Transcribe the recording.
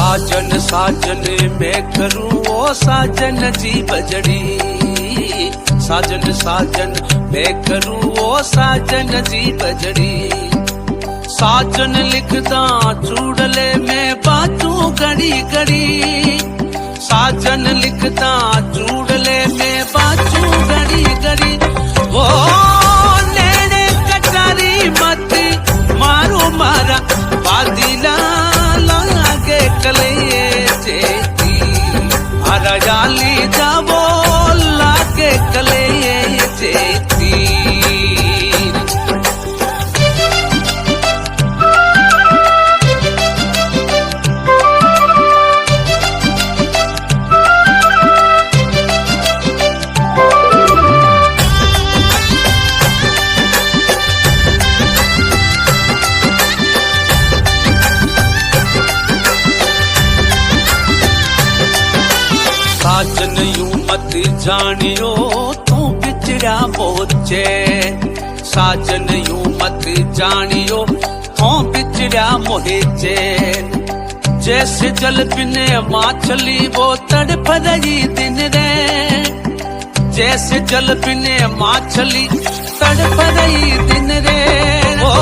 साजन साजन मैं करूं ओ साजन जी बजड़ी, साजन साजन मैं करूं ओ साजन जी बजड़ी। साजन लिखदा चूड़ले में बाजू घड़ी घड़ी, साजन लिखदा चूड़ले में बाजू घड़ी घड़ी। वो नेड़े कटारी मत मारो मारा बादीला लागे कलये चेती, हरयाली जावो लागे कलये चेती। साजन यूं मत जानियो तू बिछड़ा मोचे, साजन यूं मत जानियो तू बिछड़ा मोचे। जैसे जल बिने माछली वो तड़प रही दिन रे, जैसे जल बिने माछली तड़प रही दिन रे। ओ